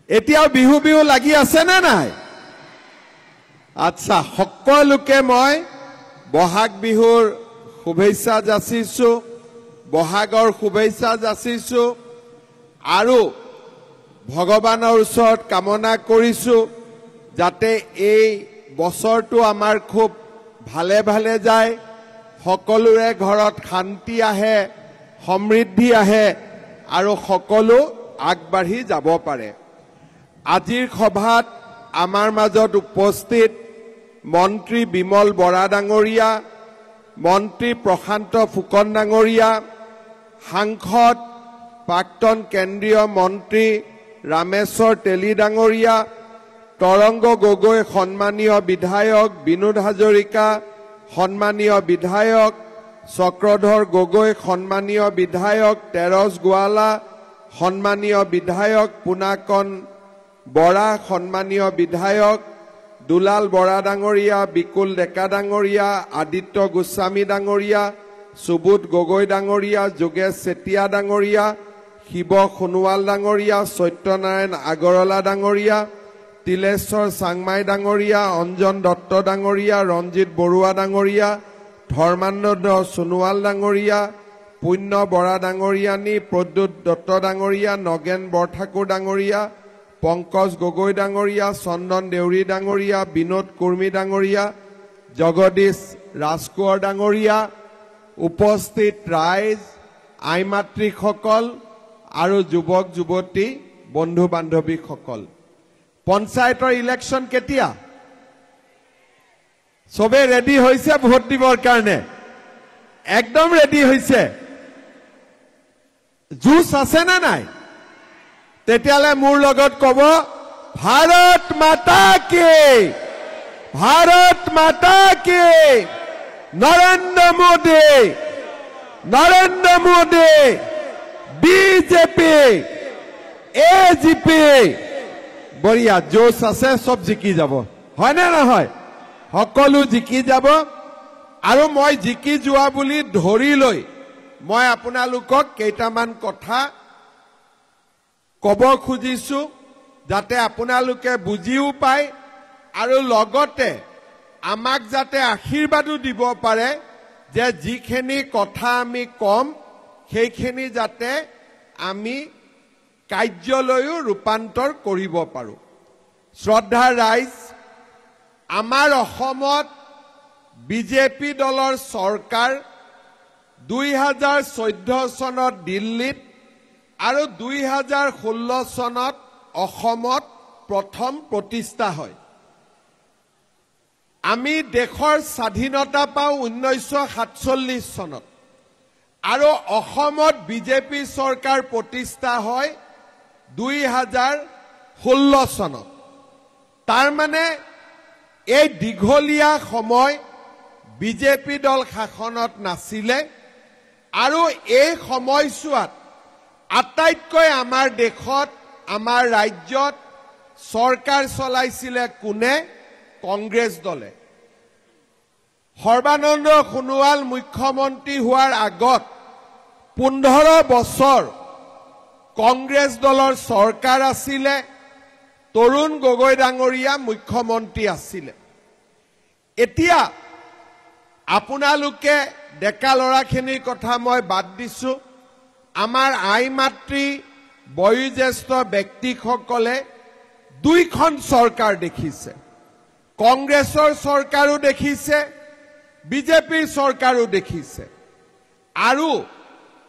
এতিয়াও বিহু বিহু লাগি আছে না নাই? আচ্ছা, সকলোকে মই বহাগ বিহুৰ শুভেচ্ছা যাচিছো, বহাগৰ শুভেচ্ছা যাচিছো আৰু ভগৱানৰ ওচৰত কামনা কৰিছো যাতে এই বছৰটো আমাৰ খুব ভালে ভালে যায়, সকলোৰে ঘৰত শান্তি আহে, সমৃদ্ধি আহে আৰু সকলো আগবাঢ়ি যাব পাৰে। আজিৰ সভাত আমাৰ মাজত উপস্থিত মন্ত্ৰী বিমল বৰা ডাঙৰীয়া, মন্ত্ৰী প্ৰশান্ত ফুকন ডাঙৰীয়া, সাংসদ প্ৰাক্তন কেন্দ্ৰীয় মন্ত্ৰী ৰামেশ্বৰ তেলী ডাঙৰীয়া, তৰংগ গগৈ সন্মানীয় বিধায়ক, বিনোদ হাজৰিকা সন্মানীয় বিধায়ক, চক্ৰধৰ গগৈ সন্মানীয় বিধায়ক, তেৰছ গোৱালা সন্মানীয় বিধায়ক, পুনাকন বৰা সন্মানীয় বিধায়ক, দুলাল বৰা ডাঙৰীয়া, বিকুল ডেকা ডাঙৰীয়া, আদিত্য গোস্বামী ডাঙৰীয়া, সুবোধ গগৈ ডাঙৰীয়া, যোগেশ চেতিয়া ডাঙৰীয়া, শিৱ সোণোৱাল ডাঙৰীয়া, সত্যনাৰায়ণ আগৰৱালা ডাঙৰীয়া, তিলেশ্বৰ চাংমাই ডাঙৰীয়া, অঞ্জন দত্ত ডাঙৰীয়া, ৰঞ্জিত বৰুৱা ডাঙৰীয়া, ধৰ্মানন্দ সোণোৱাল ডাঙৰীয়া, পুণ্য বৰা ডাঙৰীয়ানী, প্ৰদ্যুৎ দত্ত ডাঙৰীয়া, নগেন বৰঠাকুৰ ডাঙৰীয়া, পংকজ গগৈ ডাঙৰীয়া, চন্দন দেউৰী ডাঙৰীয়া, বিনোদ কুৰ্মী ডাঙৰীয়া, জগদীশ ৰাজকোঁৱৰ ডাঙৰীয়া, উপস্থিত ৰাইজ, আই মাতৃসকল আৰু যুৱক যুৱতী বন্ধু বান্ধৱীসকল, পঞ্চায়তৰ ইলেকশ্যন কেতিয়া? সবে ৰেডি হৈছে ভোট দিবৰ কাৰণে? একদম ৰেডি হৈছে? জুচ আছে না নাই? তেতিয়ালে মোৰ লগত কব, ভাৰত মাতা কি, ভাৰত মাতা কি, নৰেন্দ্ৰ মোদী, নৰেন্দ্ৰ মোদী, বিজেপি, এজিপি। বঢ়িয়া, জোচ আছে, সব জিকি যাব, হয় নে নহয়? সকলো জিকি যাব। আৰু মই জিকি যোৱা বুলি ধৰি লৈ মই আপোনালোকক কেইটামান কথা কব খুজিছো যাতে আপোনালোকে বুজিও পায় আৰু লগতে আমাক যাতে আশীৰ্বাদো দিব পাৰে যে যিখিনি কথা আমি কম সেইখিনি যাতে আমি কাৰ্যলৈও ৰূপান্তৰ কৰিব পাৰো। শ্ৰদ্ধাৰ ৰাইজ, আমাৰ অসমত বিজেপি দলৰ চৰকাৰ 2014 চনত দিল্লীত আৰু 2016 চনত অসমত প্ৰথম প্ৰতিষ্ঠা হয়। আমি দেশৰ স্বাধীনতা পাওঁ 1947 চনত আৰু অসমত বিজেপি চৰকাৰ প্ৰতিষ্ঠা হয় 2016 চনত। তাৰ মানে এই দীঘলীয়া সময় বিজেপি দল শাসনত নাছিলে আৰু এই সময়ছোৱাত আটাইতকৈ আমাৰ দেশত, আমাৰ ৰাজ্যত চৰকাৰ চলাইছিলে কোনে? কংগ্ৰেছ দলে। সৰ্বানন্দ সোণোৱাল মুখ্যমন্ত্ৰী হোৱাৰ আগত 15 বছৰ কংগ্ৰেছ দলৰ চৰকাৰ আছিলে, তৰুণ গগৈ ডাঙৰীয়া মুখ্যমন্ত্ৰী আছিলে। এতিয়া আপোনালোকে ডেকা ল'ৰাখিনিৰ কথা মই বাদ দিছো, আমাৰ আই মাতৃ বয়োজ্যেষ্ঠ ব্যক্তিসকলে দুইখন চৰকাৰ দেখিছে, কংগ্ৰেছৰ চৰকাৰো দেখিছে, বিজেপিৰ চৰকাৰো দেখিছে। আৰু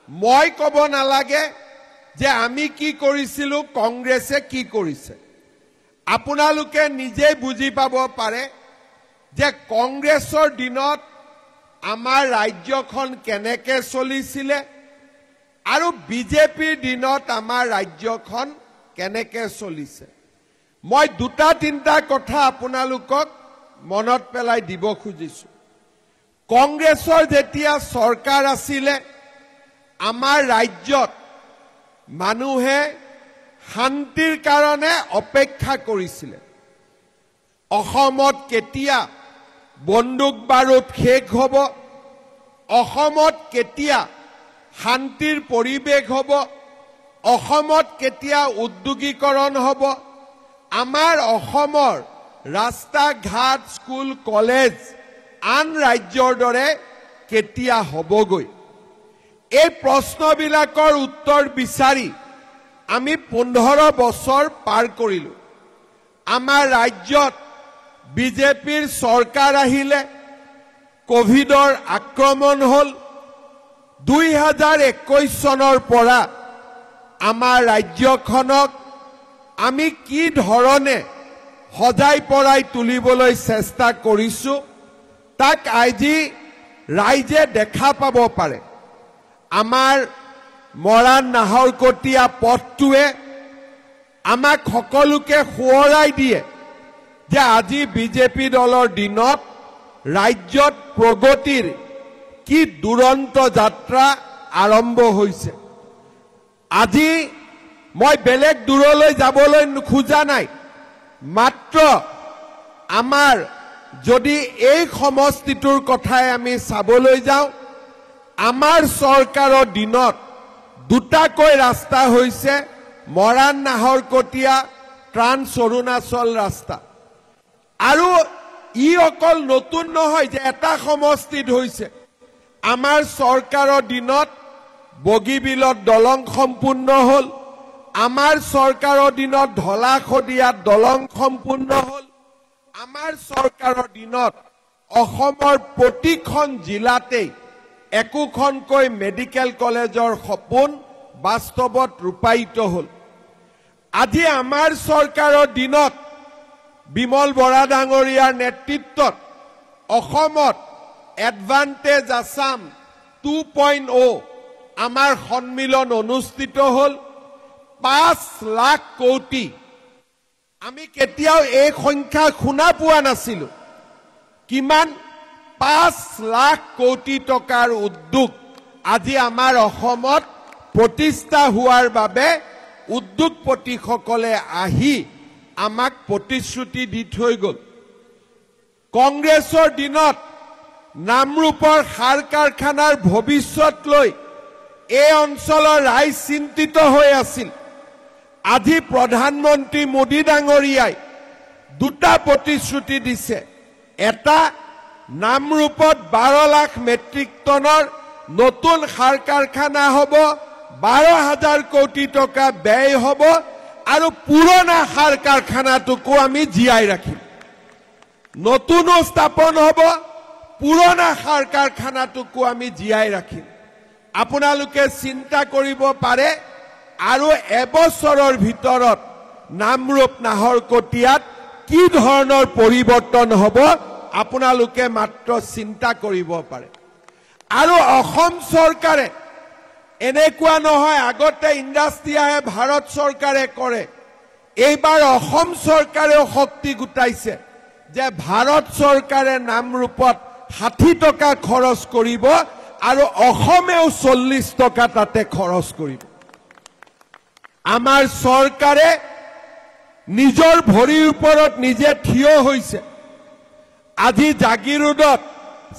মই ক'ব নালাগে যে আমি কি কৰিছিলো, কংগ্ৰেছে কি কৰিছে। আপোনালোকে নিজে বুজি পাব পাৰে যে কংগ্ৰেছৰ দিনত আমাৰ ৰাজ্যখন কেনেকৈ চলিছিলে আৰু বিজেপিৰ দিনত আমাৰ ৰাজ্যখন কেনেকৈ চলিছে। মই দুটা তিনিটা কথা আপোনালোকক মনত পেলাই দিব খুজিছো। কংগ্ৰেছৰ যেতিয়া চৰকাৰ আছিলে আমাৰ ৰাজ্যত মানুহে শান্তিৰ কাৰণে অপেক্ষা কৰিছিলে। অসমত কেতিয়া বন্দুক বাৰুদ শেষ হ'ব, অসমত কেতিয়া শান্তিৰ পৰিৱেশ হ'ব, অসমত কেতিয়া উদ্যোগীকৰণ হ'ব, আমাৰ অসমৰ ৰাস্তা ঘাট স্কুল কলেজ আন ৰাজ্যৰ দৰে কেতিয়া হ'বগৈ এই প্ৰশ্নবিলাকৰ উত্তৰ বিচাৰি আমি 15 বছৰ পাৰ কৰিলো আমাৰ ৰাজ্যত বিজেপিৰ চৰকাৰ আহিলে কোভিডৰ আক্ৰমণ হল 2021 চনৰ পৰা আমাৰ ৰাজ্যখনক আমি কি ধৰণে সজাই পৰাই তুলিবলৈ চেষ্টা কৰিছো তাক আজি ৰাইজে দেখা পাব পাৰে আমাৰ মৰাণ নাহৰকটীয়া পথটোৱে আমাক সকলোকে সোঁৱৰাই দিয়ে যে আজি বিজেপি দলৰ দিনত ৰাজ্যত প্ৰগতিৰ কি দুৰন্ত যাত্ৰা আৰম্ভ হৈছে আজি মই বেলেগ দূৰলৈ যাবলৈ খোজা নাই মাত্ৰ আমাৰ যদি এই সমষ্টিটোৰ কথাই আমি চাবলৈ যাওঁ আমাৰ চৰকাৰৰ দিনত দুটাকৈ ৰাস্তা হৈছে মৰাণ নাহৰকটীয়া ট্ৰান্স অৰুণাচল ৰাস্তা আৰু ই অকল নতুন নহয় যে এটা সমষ্টিত হৈছে আমাৰ চৰকাৰৰ দিনত বগীবিলত দলং সম্পূৰ্ণ হল আমাৰ চৰকাৰৰ দিনত ঢলাশদিয়াত দলং সম্পূৰ্ণ হল আমাৰ চৰকাৰৰ দিনত অসমৰ প্ৰতিখন জিলাতেই একোখনকৈ মেডিকেল কলেজৰ সপোন বাস্তৱত ৰূপায়িত হল আজি আমাৰ চৰকাৰৰ দিনত বিমল বৰা ডাঙৰীয়াৰ নেতৃত্বত অসমত এডভান্টেজ আসাম 2.0 আমাৰ সন্মিলন অনুষ্ঠিত হল 5 লাখ কোটি আমি কেতিয়াও এই সংখ্যা শুনা পোৱা নাছিলো কিমান 5 লাখ কোটি টকাৰ উদ্যোগ আজি আমাৰ অসমত প্ৰতিষ্ঠা হোৱাৰ বাবে উদ্যোগপতিসকলে আহি আমাক প্ৰতিশ্ৰুতি দি থৈ গল কংগ্ৰেছৰ দিনত নামৰূপৰ সাৰ কাৰখানাৰ ভৱিষ্যত লৈ এই অঞ্চলৰ ৰাইজ চিন্তিত হৈ আছিল আজি প্ৰধানমন্ত্ৰী মোদী ডাঙৰীয়াই দুটা প্ৰতিশ্ৰুতি দিছে এটা নামৰূপত 12 লাখ মেট্ৰিক টনৰ নতুন সাৰ কাৰখানা হ'ব 12,000 কোটি টকা ব্যয় হ'ব আৰু পুৰণা সাৰ কাৰখানাটোকো আমি জীয়াই ৰাখিম নতুনো স্থাপন হ'ব পুৰণা সাৰ কাৰখানাটোকো আমি জীয়াই ৰাখিম আপোনালোকে চিন্তা কৰিব পাৰে আৰু এবছৰৰ ভিতৰত নামৰূপ নাহৰকটীয়াত কি ধৰণৰ পৰিৱৰ্তন হ'ব আপোনালোকে মাত্ৰ চিন্তা কৰিব পাৰে আৰু অসম চৰকাৰে এনেকুৱা নহয় আগতে ইণ্ডাষ্ট্ৰী আহে ভাৰত চৰকাৰে কৰে এইবাৰ অসম চৰকাৰেও শক্তি গোটাইছে যে ভাৰত চৰকাৰে নামৰূপত 60 টকা খৰচ কৰিব আৰু অসমেও 40 টকা তাতে খৰচ কৰিব আমাৰ চৰকাৰে নিজৰ ভৰিৰ ওপৰত নিজে থিয় হৈছে আজি জাগিৰোডত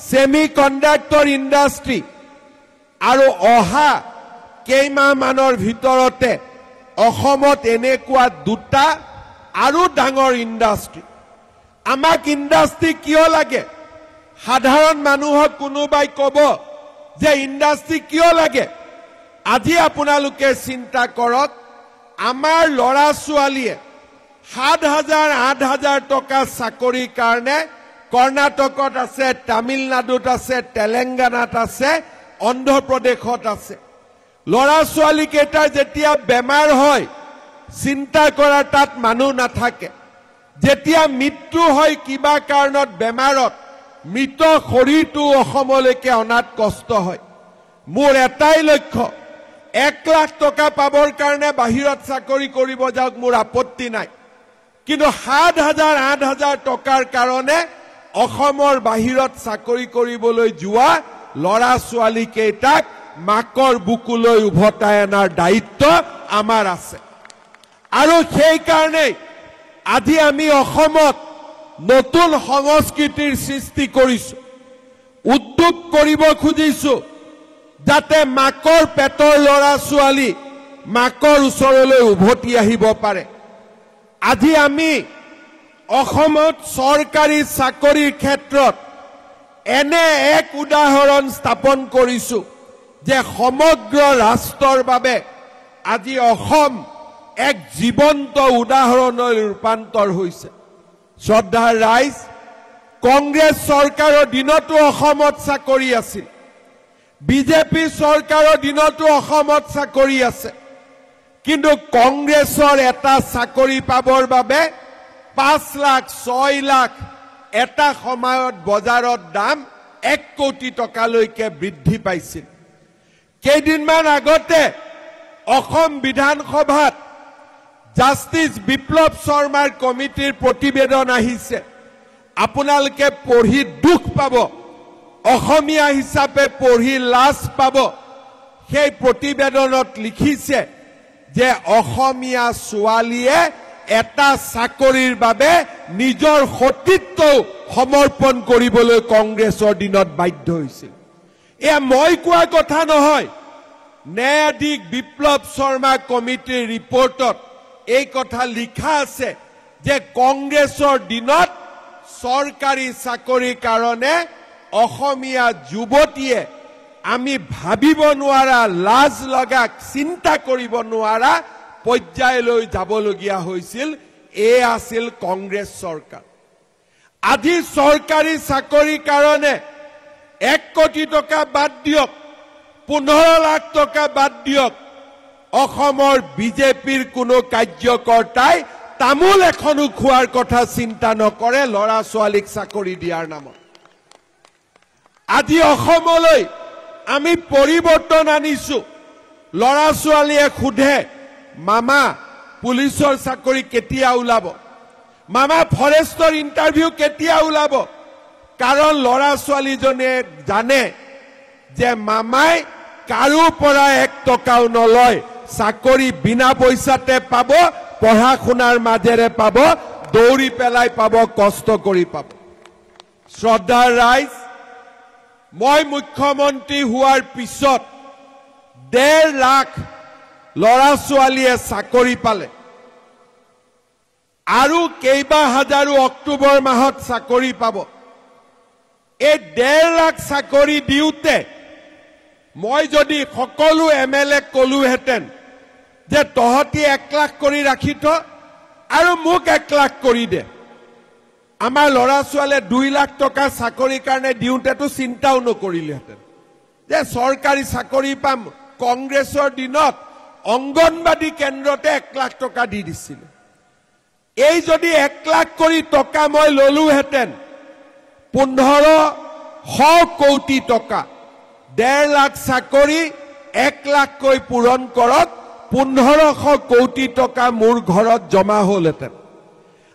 সেমি কণ্ডাক্টৰ ইণ্ডাষ্ট্ৰী আৰু অহা কেইমাহমানৰ ভিতৰতে অসমত এনেকুৱা দুটা আৰু ডাঙৰ ইণ্ডাষ্ট্ৰী আমাক ইণ্ডাষ্ট্ৰী কিয় লাগে সাধাৰণ মানুহক কোনোবাই ক'ব যে ইণ্ডাষ্ট্ৰী কিয় লাগে আজি আপোনালোকে চিন্তা কৰক আমাৰ ল'ৰা ছোৱালীয়ে 7,000 8,000 টকা চাকৰিৰ কাৰণে কৰ্ণাটকত আছে তামিলনাডুত আছে তেলেংগানাত আছে অন্ধ্ৰপ্ৰদেশত আছে ল'ৰা ছোৱালী কেইটাৰ যেতিয়া বেমাৰ হয় চিন্তা কৰাৰ তাত মানুহ নাথাকে যেতিয়া মৃত্যু হয় কিবা কাৰণত বেমাৰত মৃত শৰীৰটো অসমলৈকে অনাত কষ্ট হয় মোৰ এটাই লক্ষ্য 1 লাখ টকা পাবৰ কাৰণে বাহিৰত চাকৰি কৰিব যাওক মোৰ আপত্তি নাই কিন্তু 7,000 8,000 টকাৰ কাৰণে অসমৰ বাহিৰত চাকৰি কৰিবলৈ যোৱা ল'ৰা ছোৱালী কেইটাক মাকৰ বুকুলৈ উভতাই অনাৰ দায়িত্ব আমাৰ আছে আৰু সেই কাৰণে আজি আমি অসমত নতুন সংস্কৃতিৰ সৃষ্টি কৰিছো উদ্যোগ কৰিব খুজিছো যাতে মাকৰ পেটৰ ল'ৰা ছোৱালী মাকৰ ওচৰলৈ উভতি আহিব পাৰে আজি আমি অসমত চৰকাৰী চাকৰিৰ ক্ষেত্ৰত এনে এক উদাহৰণ স্থাপন কৰিছো যে সমগ্ৰ ৰাষ্ট্ৰৰ বাবে আজি অসম এক জীৱন্ত উদাহৰণলৈ ৰূপান্তৰ হৈছে। শ্ৰদ্ধাৰ ৰাইজ, কংগ্ৰেছ চৰকাৰৰ দিনতো অসমত চাকৰি আছিল, বিজেপি চৰকাৰৰ দিনতো অসমত চাকৰি আছে, কিন্তু কংগ্ৰেছৰ এটা চাকৰি পাবৰ বাবে 5 লাখ 6 লাখ এটা সময়ত বজাৰত দাম 1 কোটি টকালৈকে বৃদ্ধি পাইছিল। কেইদিনমান আগতে অসম বিধানসভাত জাষ্টিস বিপ্লৱ শৰ্মাৰ কমিটিৰ প্ৰতিবেদন আহিছে, আপোনালোকে পঢ়ি দুখ পাব, অসমীয়া হিচাপে পঢ়ি লাজ পাব। সেই প্ৰতিবেদনত লিখিছে যে অসমীয়া ছোৱালীয়ে এটা চাকৰিৰ বাবে নিজৰ সতীত্ব সমৰ্পণ কৰিবলৈ কংগ্ৰেছৰ দিনত বাধ্য হৈছিল। এয়া মই কোৱা কথা নহয়, ন্যায়াধীশ বিপ্লৱ শৰ্মা কমিটিৰ ৰিপৰ্টত এই কথা লিখা আছে যে কংগ্ৰেছৰ দিনত চৰকাৰী চাকৰিৰ কাৰণে অসমীয়া যুৱতীয়ে আমি ভাবিব নোৱাৰা, লাজ লগা, চিন্তা কৰিব নোৱাৰা পৰ্যায়লৈ যাবলগীয়া হৈছিল। এই আছিল কংগ্ৰেছ চৰকাৰ। আজি চৰকাৰী চাকৰিৰ কাৰণে 1 কোটি টকা বাদ দিয়ক, 15 লাখ টকা বাদ দিয়ক, অসমৰ বিজেপিৰ কোনো কাৰ্যকৰ্তাই তামোল এখনো খোৱাৰ কথা চিন্তা নকৰে ল'ৰা ছোৱালীক চাকৰি দিয়াৰ নামত। আজি অসমলৈ আমি পৰিৱৰ্তন আনিছো। ল'ৰা ছোৱালীয়ে সোধে, মামা পুলিচৰ চাকৰি কেতিয়া ওলাব, মামা ফৰেষ্টৰ ইণ্টাৰভিউ কেতিয়া ওলাব? কাৰণ ল'ৰা ছোৱালীজনে জানে যে মামাই কাৰো পৰা 1 টকাও নলয়, চাকৰি বিনা পইচাতে পাব, পঢ়া শুনাৰ মাজেৰে পাব, দৌৰি পেলাই পাব, কষ্ট কৰি পাব। শ্ৰদ্ধাৰ ৰাইজ, মই মুখ্যমন্ত্ৰী হোৱাৰ পিছত 1.5 লাখ ল'ৰা ছোৱালীয়ে চাকৰি পালে আৰু কেইবা হাজাৰো অক্টোবৰ মাহত চাকৰি পাব। এই 1.5 লাখ চাকৰি দিওঁতে মই যদি সকলো MLA কলোহেঁতেন যে তহঁতি 1 লাখ কৰি ৰাখি থ আৰু মোক 1 লাখ কৰি দে, আমাৰ ল'ৰা ছোৱালীয়ে 2 লাখ টকা চাকৰিৰ কাৰণে দিওঁতেতো চিন্তাও নকৰিলেহেঁতেন যে চৰকাৰী চাকৰি পাম। কংগ্ৰেছৰ দিনত অংগনবাদী কেন্দ্ৰতে 1 লাখ টকা দি দিছিল। এই যদি 1 লাখ কৰি টকা মই ললোহেঁতেন, 1500 কোটি টকা, 1.5 লাখ চাকৰি 1 লাখকৈ পূৰণ কৰক, 1500 কোটি টকা মোৰ ঘৰত জমা হ'লহেঁতেন।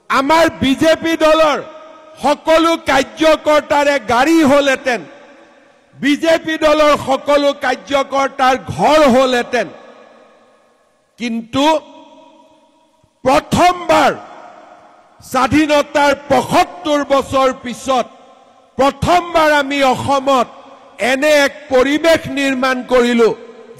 আমাৰ বিজেপি দলৰ সকলো কাৰ্যকৰ্তাৰে গাড়ী হ'লহেঁতেন, বিজেপি দলৰ সকলো কাৰ্যকৰ্তাৰ ঘৰ হ'লহেঁতেন। কিন্তু প্ৰথমবাৰ স্বাধীনতাৰ 75 বছৰ পিছত প্ৰথমবাৰ আমি অসমত এনে এক পৰিৱেশ নিৰ্মাণ কৰিলো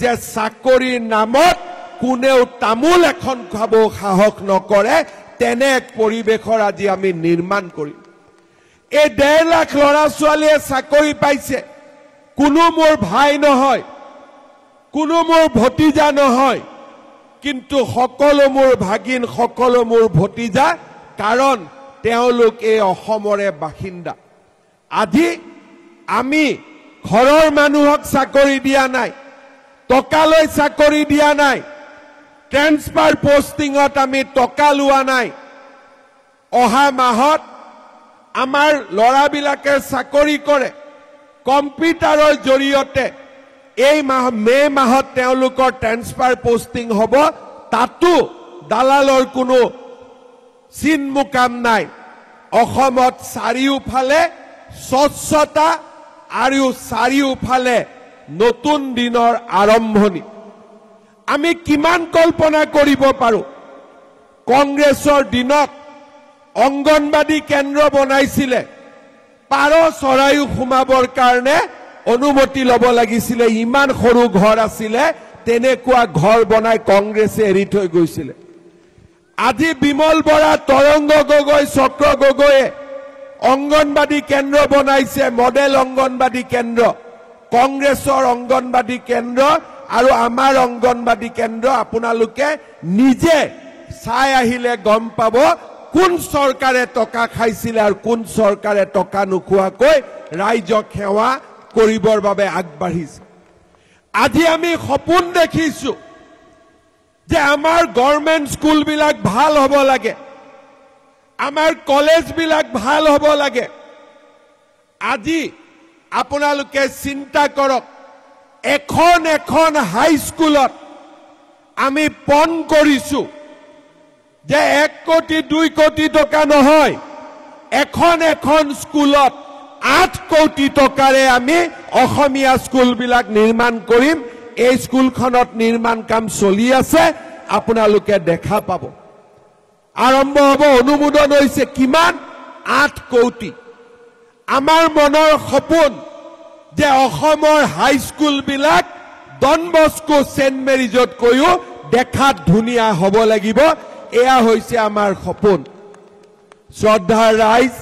যে চাকৰিৰ নামত কোনেও তামোল এখন খাব সাহস নকৰে। তেনে এক পৰিৱেশৰ আজি আমি নিৰ্মাণ কৰিম। এই 1.5 লাখ ল'ৰা ছোৱালীয়ে চাকৰি পাইছে, কোনো মোৰ ভাই নহয়, কোনো মোৰ ভতিজা নহয়, কিন্তু সকলো মোৰ ভাগিন, সকলো মোৰ ভতিজা, কাৰণ তেওঁলোক এই অসমৰে বাসিন্দা। আজি আমি ঘৰৰ মানুহক চাকৰি দিয়া নাই, টকালৈ চাকৰি দিয়া নাই, ট্ৰেন্সফাৰ পোষ্টিঙত আমি টকা লোৱা নাই। অহা মাহত আমাৰ ল'ৰাবিলাকে চাকৰি কৰে কম্পিউটাৰৰ জৰিয়তে। এই মাহ মে মাহত তেওঁলোকৰ ট্ৰেন্সফাৰ পোষ্টিং হ'ব, তাতো দালালৰ কোনো চিন মুকাম নাই। অসমত চাৰিওফালে স্বচ্ছতা আৰু চাৰিওফালে নতুন দিনৰ আৰম্ভণি। আমি কিমান কল্পনা কৰিব পাৰো, কংগ্ৰেছৰ দিনত অংগনবাদী কেন্দ্ৰ বনাইছিলে, পাৰ চৰাইও সোমাবৰ কাৰণে অনুমতি ল'ব লাগিছিলে, ইমান সৰু ঘৰ আছিলে, তেনেকুৱা ঘৰ বনাই কংগ্ৰেছে এৰি থৈ গৈছিলে। আজি বিমল বৰা, তৰংগ গগৈ, চক্ৰ গগৈয়ে অংগনবাদী কেন্দ্ৰ বনাইছে, মডেল অংগনবাদী কেন্দ্ৰ, কংগ্ৰেছৰ অংগনবাদী কেন্দ্ৰ আৰু আমাৰ অংগনবাদী কেন্দ্ৰ। আপোনালোকে নিজে চাই আহিলে গম পাব কোন চৰকাৰে টকা খাইছিলে আৰু কোন চৰকাৰে টকা নোখোৱাকৈ ৰাইজক সেৱা কৰিবৰ বাবে আগবাঢ়িছে। আজি আমি সপোন দেখিছো যে আমাৰ গভৰ্ণমেণ্ট স্কুলবিলাক ভাল হ'ব লাগে, আমাৰ কলেজবিলাক ভাল হ'ব লাগে। আজি আপোনালোকে চিন্তা কৰক, এখন এখন হাইস্কুলত আমি পণ কৰিছো যে 1 কোটি 2 কোটি টকা নহয়, এখন এখন স্কুলত 8 কোটি টকাৰে আমি অসমীয়া স্কুলবিলাক নিৰ্মাণ কৰিম। এই স্কুলখনত নিৰ্মাণ কাম চলি আছে, আপোনালোকে দেখা পাব। আৰম্ভ হ'ব, অনুমোদন হৈছে কিমান? 8 কোটি। আমাৰ মনৰ সপোন যে অসমৰ হাইস্কুলবিলাক ডন বস্কো, সেন্ট মেৰিজতকৈও দেখাত ধুনীয়া হ'ব লাগিব। এয়া হৈছে আমাৰ সপোন। শ্ৰদ্ধাৰ ৰাইজ,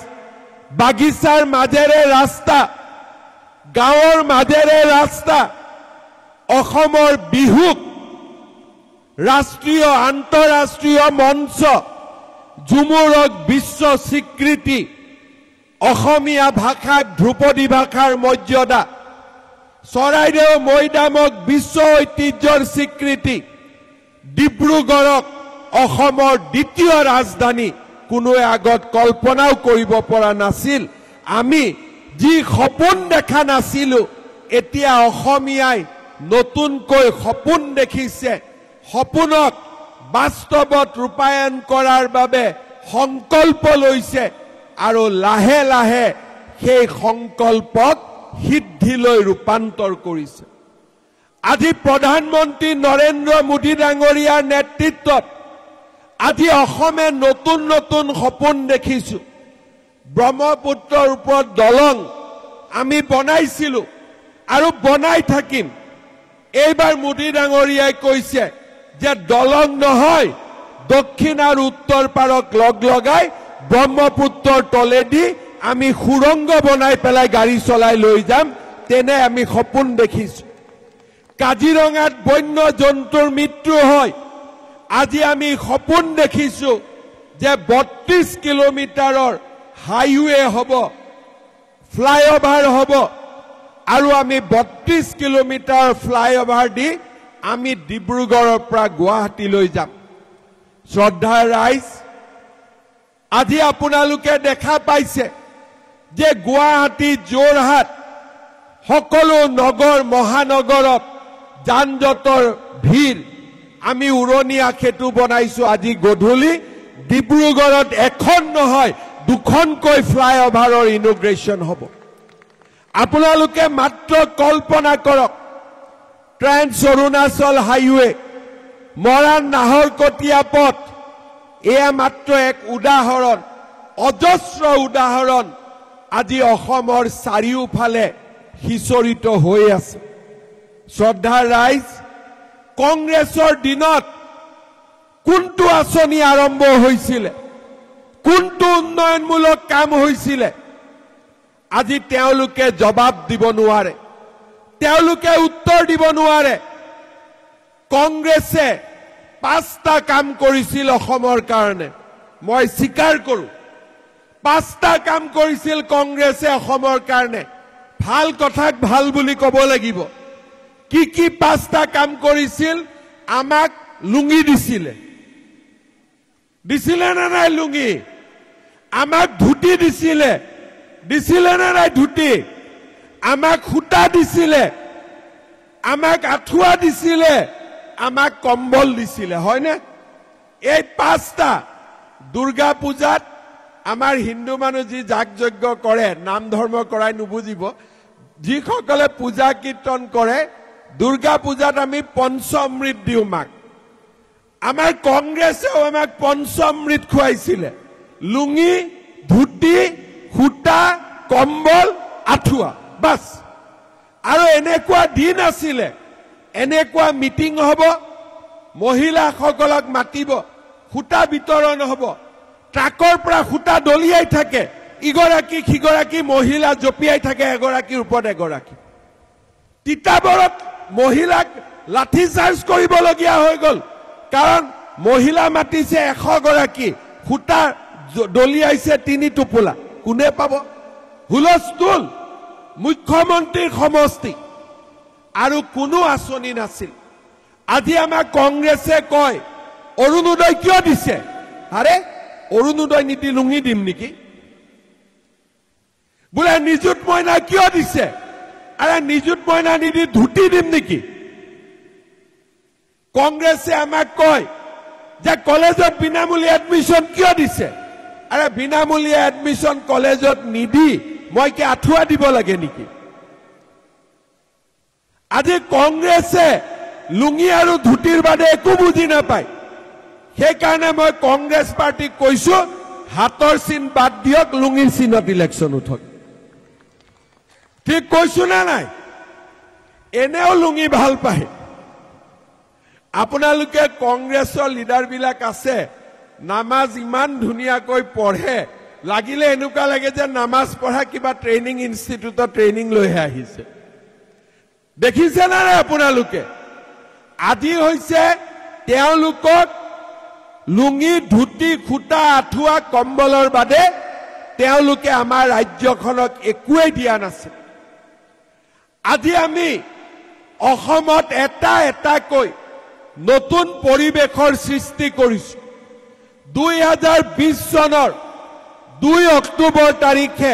বাগিচাৰ মাজেৰে ৰাস্তা, গাঁৱৰ মাজেৰে ৰাস্তা, অসমৰ বিহুক ৰাষ্ট্ৰীয় আন্তঃৰাষ্ট্ৰীয় মঞ্চ, ঝুমুৰক বিশ্ব স্বীকৃতি, অসমীয়া ভাষাক ধ্ৰুপদী ভাষাৰ মৰ্যাদা, চৰাইদেউ মৈদামক বিশ্ব ঐতিহ্যৰ স্বীকৃতি, ডিব্ৰুগড়ক অসমৰ দ্বিতীয় ৰাজধানী কোনোৱে আগত কল্পনাও কৰিব পৰা নাছিল। আমি যি সপোন দেখা নাছিলো, এতিয়া অসমীয়াই নতুনকৈ সপোন দেখিছে। সপোনক বাস্তৱত ৰূপায়ণ কৰাৰ বাবে সংকল্প লৈছে আৰু লাহে লাহে সেই সংকল্পক সিদ্ধিলৈ ৰূপান্তৰ কৰিছে। আজি প্ৰধানমন্ত্ৰী নৰেন্দ্ৰ মোদী ডাঙৰীয়াৰ নেতৃত্বত আজি অসমে নতুন নতুন সপোন দেখিছো। ব্ৰহ্মপুত্ৰৰ ওপৰত দলং আমি বনাইছিলো আৰু বনাই থাকিম। এইবাৰ মোদী ডাঙৰীয়াই কৈছে যে দলং নহয়, দক্ষিণ আৰু উত্তৰ পাৰক লগ লগাই ব্ৰহ্মপুত্ৰৰ তলেদি আমি সুৰংগ বনাই পেলাই গাড়ী চলাই লৈ যাম। তেনে আমি সপোন দেখিছো। কাজিৰঙাত বন্য জন্তুৰ মৃত্যু হয়। আজি আমি সপোন দেখিছো যে 32 কিলোমিটাৰৰ হাইৱে হ'ব, ফ্লাইঅভাৰ হ'ব আৰু আমি 32 কিলোমিটাৰ ফ্লাইঅভাৰ দি আমি ডিব্ৰুগড়ৰ পৰা গুৱাহাটীলৈ যাম। শ্ৰদ্ধাৰ ৰাইজ, আজি আপোনালোকে দেখা পাইছে যে গুৱাহাটী, যোৰহাট সকলো নগৰ মহানগৰত যান জঁটৰ ভিৰ। আমি উৰণীয়া সেতু বনাইছো। আজি গধূলি ডিব্ৰুগড়ত এখন নহয়, 2খনকৈ ফ্লাইঅভাৰৰ ইনগ্ৰেশ্যন হ'ব। আপোনালোকে মাত্ৰ কল্পনা কৰক, ট্ৰেন্স অৰুণাচল হাইৱে, মৰাণ নাহৰকটীয়া পথ, এয়া মাত্ৰ এক উদাহৰণ, অজস্ৰ উদাহৰণ আজি অসমৰ চাৰিওফালে সিঁচৰিত হৈ আছে। শ্ৰদ্ধাৰ ৰাইজ, কংগ্ৰেছৰ দিনত কোনটো আঁচনি আৰম্ভ হৈছিলে, কোনটো উন্নয়নমূলক কাম হৈছিলে, আজি তেওঁলোকে জবাব দিব নোৱাৰে, তেওঁলোকে উত্তৰ দিব নোৱাৰে। কংগ্ৰেছে 5টা কাম কৰিছিল অসমৰ কাৰণে, মই স্বীকাৰ কৰো। 5টা কাম কৰিছিল কংগ্ৰেছে অসমৰ কাৰণে। ভাল কথাক ভাল বুলি ক'ব লাগিব। কি কি 5টা কাম কৰিছিল? আমাক লুঙি দিছিলে, দিছিলে নে নাই লুঙি? আমাক ধুতি দিছিলে, দিছিলে নে নাই ধুতি? আমাক সূতা দিছিলে, আমাক আঁঠুৱা দিছিলে, আমাক কম্বল দিছিলে, হয়নে? এই 5টা দুৰ্গা পূজাত আমাৰ হিন্দু মানুহ যি যাগ যজ্ঞ কৰে, নাম ধৰ্ম কৰাই নুবুজিব, যিসকলে পূজা কীৰ্তন কৰে, দুৰ্গা পূজাত আমি পঞ্চমৃত দিওঁ মাক। আমাৰ কংগ্ৰেছেও আমাক পঞ্চমৃত খুৱাইছিলে, লুঙি, ধুতি, সূতা, কম্বল, আঁঠুৱা, বাছ। আৰু এনেকুৱা দিন আছিলে, এনেকুৱা মিটিং হ'ব, মহিলাসকলক মাতিব, সূতা বিতৰণ হ'ব ট্ৰাকৰ পৰা সূতা দলিয়াই থাকে ইগৰাকী সিগৰাকী মহিলা জপিয়াই থাকে এগৰাকীৰ ওপৰত এগৰাকী তিতাবৰত মহিলাক লাঠি চাৰ্জ কৰিবলগীয়া হৈ গ'ল কাৰণ মহিলা মাতিছে 100 গৰাকী সূতা দলিয়াইছে 3 টোপোলা কোনে পাব হুলস্থুল মুখ্যমন্ত্ৰীৰ সমষ্টি আৰু কোনো আঁচনি নাছিল আজি আমাৰ কংগ্ৰেছে কয় অৰুণোদয় কিয় দিছে আৰে অৰুণোদয় নীতি লুঙি দিম নেকি বোলে নিযুত মইনা কিয় দিছে আৰে নিযুত মইনা নিদি ধুতি দিম নেকি কংগ্ৰেছে আমাক কয় যে কলেজত বিনামূলীয়া এডমিশন কিয় দিছে আৰে বিনামূলীয়া এডমিশন কলেজত নিদি মই কি আঠুৱা দিব লাগে নেকি আজি কংগ্ৰেছে লুঙি আৰু ধুতিৰ বাদে একো বুজি নাপায় সেইকাৰণে মই কংগ্ৰেছ পাৰ্টিক কৈছো হাতৰ চিন বাদ দিয়ক লুঙিৰ চিনত ইলেকশ্যন উঠক ঠিক কৈছো না নাই এনেও লুঙি ভাল পায় আপোনালোকে কংগ্ৰেছৰ লিডাৰবিলাক আছে নামাজ ইমান ধুনীয়াকৈ পঢ়ে লাগিলে এনেকুৱা লাগে যে নামাজ পঢ়া কিবা ট্ৰেইনিং ইনষ্টিটিউটত ট্ৰেইনিং লৈহে আহিছে দেখিছে না আপোনালোকে আজি হৈছে তেওঁলোকক লুঙি ধুতি খুটা আঠুৱা কম্বলৰ বাদে তেওঁলোকে আমাৰ ৰাজ্যখনক একোৱেই দিয়া নাছিল আজি আমি অসমত এটাকৈ নতুন পৰিৱেশৰ সৃষ্টি কৰিছো 2020 চনৰ 2 অক্টোবৰ তাৰিখে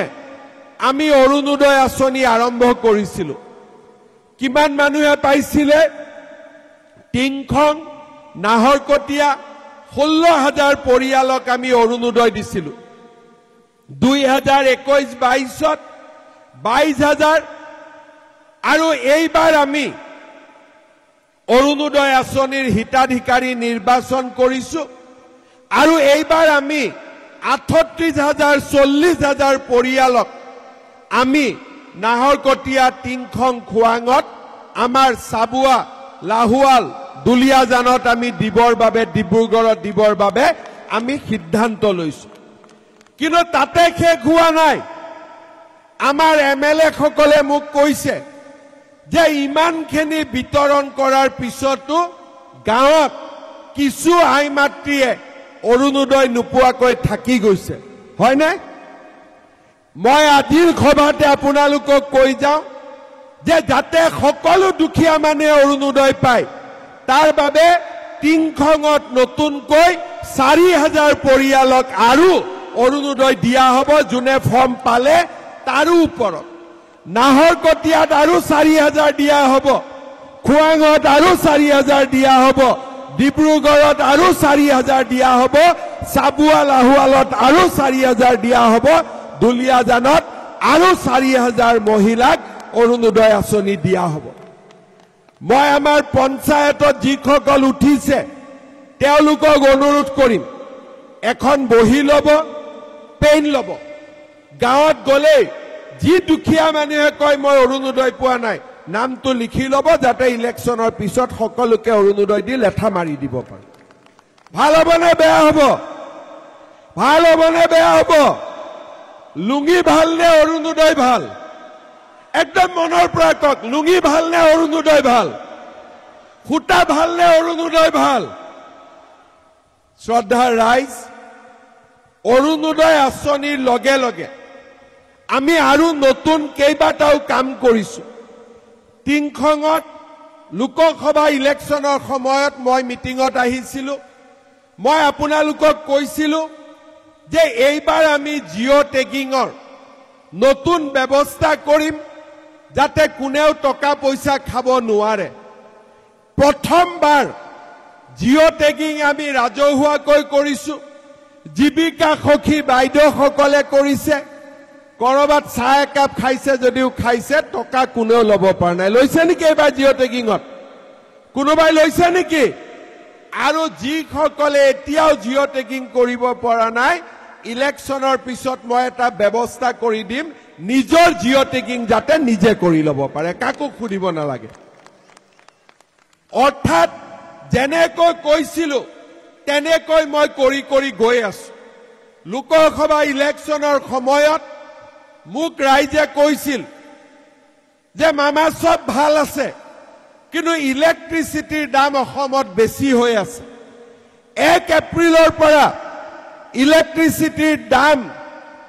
আমি অৰুণোদয় আঁচনি আৰম্ভ কৰিছিলো কিমান মানুহে পাইছিলে টিংখং নাহৰকটীয়া 16,000 পৰিয়ালক আমি অৰুণোদয় দিছিলো 2021-22ত 22,000 আৰু এইবাৰ আমি অৰুণোদয় আঁচনিৰ হিতাধিকাৰী নিৰ্বাচন কৰিছো আৰু এইবাৰ আমি 38,000 40,000 পৰিয়ালক আমি নাহৰকটীয়া টিংখং খোৱাঙত আমাৰ চাবুৱা লাহুৱাল দুলিয়াজানত আমি দিবৰ বাবে ডিব্ৰুগড়ত দিবৰ বাবে আমি সিদ্ধান্ত লৈছো কিন্তু তাতে শেষ হোৱা নাই আমাৰ এমএলএ সকলে মোক কৈছে যে ইমানখিনি বিতৰণ কৰাৰ পিছতো গাঁৱত কিছু আই মাতৃয়ে অৰুণোদয় নোপোৱাকৈ থাকি গৈছে হয় নাই মই আজিৰ সভাতে আপোনালোকক কৈ যাওঁ যে যাতে সকলো দুখীয়া মানুহে অৰুণোদয় পায় তাৰ বাবে টিংখঙত নতুনকৈ 4,000 পৰিয়ালক আৰু অৰুণোদয় দিয়া হ'ব যোনে ফৰ্ম পালে তাৰো ওপৰত নাহৰকটীয়াত আৰু 4,000 দিয়া হ'ব খোৱাঙত আৰু 4,000 দিয়া হ'ব ডিব্ৰুগড়ত আৰু 4,000 দিয়া হ'ব চাবুৱা লাহুৱালত আৰু 4,000 দিয়া হ'ব দুলিয়াজানত আৰু 4,000 মহিলাক অৰুণোদয় আঁচনি দিয়া হ'ব মই আমাৰ পঞ্চায়তত যিসকল উঠিছে তেওঁলোকক অনুৰোধ কৰিম এখন বহি ল'ব পেন ল'ব গাঁৱত গ'লে যি দুখীয়া মানুহে কয় মই অৰুণোদয় পোৱা নাই নামটো লিখি ল'ব যাতে ইলেকশ্যনৰ পিছত সকলোকে অৰুণোদয় দি লেঠা মাৰি দিব পাৰে ভাল হ'ব নে বেয়া হ'ব ভাল হ'ব নে বেয়া হ'ব লুঙি ভাল নে অৰুণোদয় ভাল একদম মনৰ পৰা কওক লুঙি ভাল নে অৰুণোদয় ভাল খুটা ভাল নে অৰুণোদয় ভাল শ্ৰদ্ধাৰ ৰাইজ অৰুণোদয় আঁচনিৰ লগে লগে আমি আৰু নতুন কেইবাটাও কাম কৰিছো টিংখঙত লোকসভা ইলেকশ্যনৰ সময়ত মই মিটিঙত আহিছিলো মই আপোনালোকক কৈছিলো যে এইবাৰ আমি জিঅ' টেগিঙৰ নতুন ব্যৱস্থা কৰিম যাতে কোনেও টকা পইচা খাব নোৱাৰে প্ৰথমবাৰ জিঅ' টেগিং আমি ৰাজহুৱাকৈ কৰিছো জীৱিকা সখী বাইদেউসকলে কৰিছে কৰবাত চাহ একাপ খাইছে যদিও খাইছে টকা কোনেও ল'ব পৰা নাই লৈছে নেকি এইবাৰ জিঅ' টেগিঙত কোনোবাই লৈছে নেকি আৰু যিসকলে এতিয়াও জিঅ' টেগিং কৰিব পৰা নাই ইলেকশ্যনৰ পিছত মই এটা ব্যৱস্থা কৰি দিম নিজৰ জিঅ' টেগিং যাতে নিজে কৰি ল'ব পাৰে কাকো খুদিব নালাগে অৰ্থাৎ যেনেকৈ কৈছিলো তেনেকৈ মই কৰি গৈ আছো। লোকসভা ইলেকশ্যনৰ সময়ত মোক ৰাইজে কৈছিল যে মামা সব ভাল আছে, কিন্তু ইলেক্ট্ৰিচিটিৰ দাম অসমত বেছি হৈ আছে। 1 এপ্ৰিলৰ পৰা ইলেক্ট্ৰিচিটিৰ দাম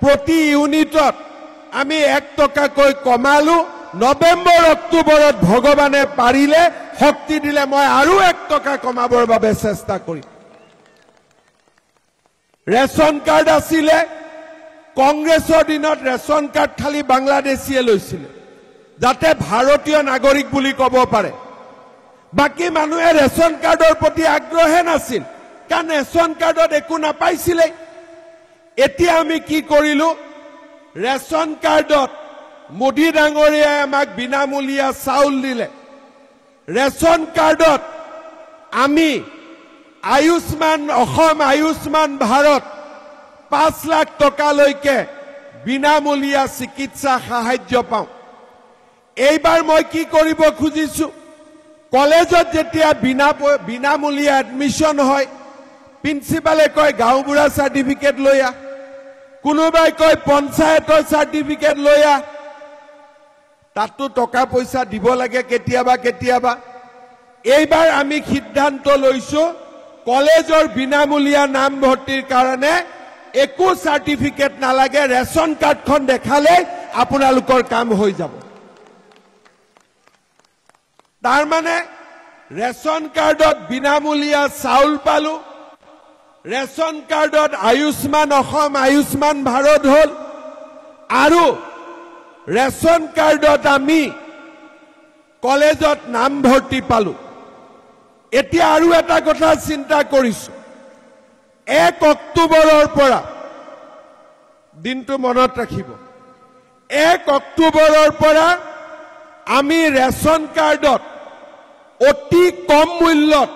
প্ৰতি ইউনিটত আমি 1 টকাকৈ কমালো। নৱেম্বৰ অক্টোবৰত ভগৱানে পাৰিলে শক্তি দিলে মই আৰু 1 টকা কমাবৰ বাবে চেষ্টা কৰিম। ৰেচন কাৰ্ড আছিলে, কংগ্ৰেছৰ দিনত ৰেচন কাৰ্ড খালি বাংলাদেশীয়ে লৈছিলে, যাতে ভাৰতীয় নাগৰিক বুলি ক'ব পাৰে। বাকী মানুহে ৰেচন কাৰ্ডৰ প্ৰতি আগ্ৰহে নাছিল, কাৰণ ৰেচন কাৰ্ডত একো নাপাইছিলে। এতিয়া আমি কি কৰিলো, ৰেচন কাৰ্ডত মোদী ডাঙৰীয়াই আমাক বিনামূলীয়া চাউল দিলে। ৰেচন কাৰ্ডত আমি অসম আয়ুষ্মান ভাৰত 5 লাখ টকালৈকে বিনামূলীয়া চিকিৎসা সাহায্য পাওঁ। এইবাৰ মই কি কৰিব খুজিছো, কলেজত যেতিয়া বিনামূলীয়া এডমিশন হয়, প্ৰিন্সিপালে কয় গাঁওবুঢ়া চাৰ্টিফিকেট লৈ আহ, কোনোবাই কয় পঞ্চায়তৰ চাৰ্টিফিকেট লৈ আহ। তাতো টকা পইচা দিব লাগে কেতিয়াবা। এইবাৰ আমি সিদ্ধান্ত লৈছো, কলেজৰ বিনামূলীয়া নামভৰ্তিৰ কাৰণে একো চাৰ্টিফিকেট নালাগে, ৰেচন কাৰ্ডখন দেখালে আপোনালোকৰ কাম হৈ যাব। তাৰমানে ৰেচন কাৰ্ডত বিনামূলীয়া চাউল পালো, ৰেচন কাৰ্ডত অসম আয়ুষ্মান ভাৰত হল, আৰু ৰেচন কাৰ্ডত আমি কলেজত নামভৰ্তি পালো। এতিয়া আৰু এটা কথা চিন্তা কৰিছো, 1 অক্টোবৰৰ পৰা দিনটো মনত ৰাখিব, 1 অক্টোবৰৰ পৰা আমি ৰেচন কাৰ্ডত অতি কম মূল্যত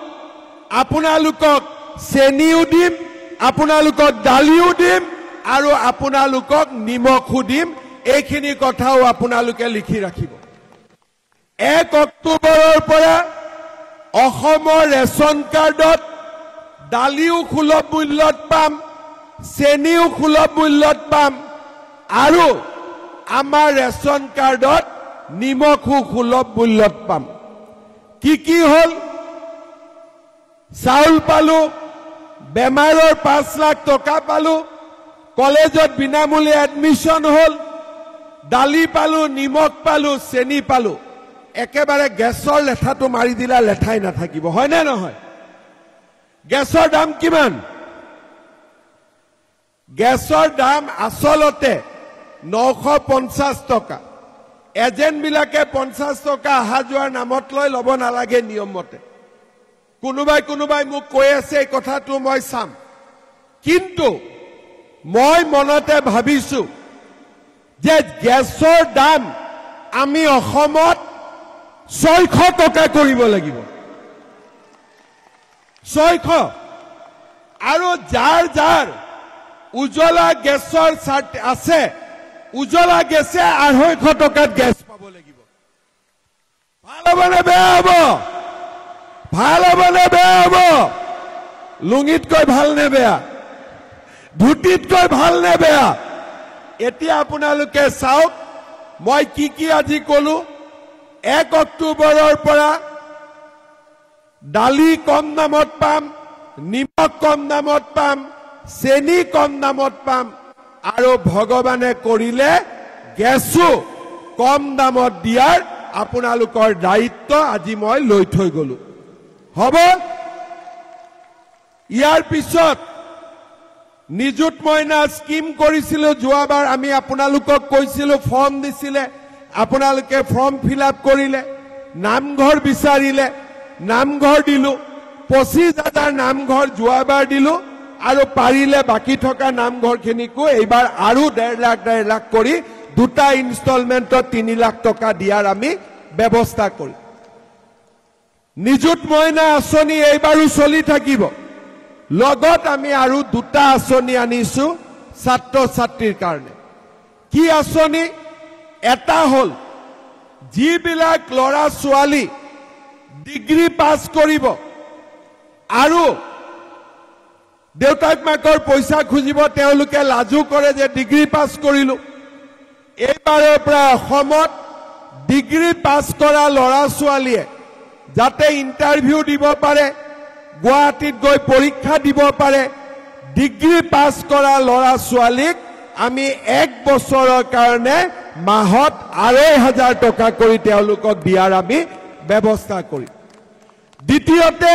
আপোনালোকক চেনিও দিম, আপোনালোকক দালিও দিম, আৰু আপোনালোকক নিমখো দিম। এইখিনি কথাও আপোনালোকে লিখি ৰাখিব। 1 অক্টোবৰৰ পৰা অসমৰ ৰেচন কাৰ্ডত দালিও সুলভ মূল্যত পাম, চেনিও সুলভ মূল্যত পাম, আৰু আমাৰ ৰেচন কাৰ্ডত নিমখো সুলভ মূল্যত পাম। কি হল, চাউল পালো, বেমাৰৰ 5 লাখ টকা পালো, কলেজত বিনামূলীয়া এডমিশন হল, দালি পালো, নিমখ পালো, চেনি পালো। একেবাৰে গেছৰ লেঠাটো মাৰি দিলা লেঠাই নাথাকিব, হয় নে নহয়? গেছৰ দাম কিমান? গেছৰ দাম আচলতে 950 টকা। এজেণ্টবিলাকে 50 টকা অহা যোৱাৰ নামত ল'ব নালাগে নিয়ম মতে। কোনোবাই মোক কৈ আছে এই কথাটো মই চাম, কিন্তু মই মনতে ভাবিছো যে গেছৰ দাম আমি অসমত 600 টকা কৰিব লাগিব। 600। আৰু যাৰ উজ্জ্বলা গেছৰ আছে, উজ্জ্বলা গেছে 250 টকাত গেছ পাব লাগিব। ভাল হ'ব নে বেয়া হ'ব? ভাল হ'ব নে বেয়া হ'ব? লুঙিতকৈ ভাল নে বেয়া? ধুতিতকৈ ভাল নে বেয়া? এতিয়া আপোনালোকে চাওক, মই কি আজি কলো। 1 অক্টোবৰৰ পৰা দালি কম দামত পাম, নিমখ কম দামত পাম, চেনি কম দামত পাম, আৰু ভগৱানে কৰিলে গেছো কম দামত দিয়াৰ আপোনালোকৰ দায়িত্ব আজি মই লৈ থৈ গলো। হ'ব? ইয়াৰ পিছত নিযুত মইনা স্কিম কৰিছিলো। যোৱাবাৰ আমি আপোনালোকক কৈছিলো, ফৰ্ম দিছিলে, আপোনালোকে ফৰ্ম ফিল আপ কৰিলে, নামঘৰ বিচাৰিলে, নামঘৰ দিলো। 25,000 নামঘৰ যোৱাবাৰ দিলো, আৰু পাৰিলে বাকী থকা নামঘৰখিনিকো এইবাৰ আৰু 1.5 লাখ কৰি 2টা ইনষ্টলমেণ্টত 3 লাখ টকা দিয়াৰ আমি ব্যৱস্থা কৰিম। নিযুত মইনা আঁচনি এইবাৰো চলি থাকিব। লগত আমি আৰু 2টা আঁচনি আনিছো ছাত্ৰ ছাত্ৰীৰ কাৰণে। কি আঁচনি? এটা হল, যিবিলাক ল'ৰা ছোৱালী ডিগ্ৰী পাছ কৰিব আৰু দেউতাক মাকৰ পইচা খুজিব তেওঁলোকে লাজু কৰে যে ডিগ্ৰী পাছ কৰিলো এইবাৰৰ পৰা অসমত ডিগ্ৰী পাছ কৰা ল'ৰা ছোৱালীয়ে যাতে ইন্টাৰভিউ দিব পাৰে গুৱাহাটীত গৈ পৰীক্ষা দিব পাৰে ডিগ্ৰী পাছ কৰা ল'ৰা ছোৱালীক আমি 1 বছৰৰ কাৰণে মাহত 2,500 টকা কৰি তেওঁলোকক দিয়াৰ আমি ব্যৱস্থা কৰিম দ্বিতীয়তে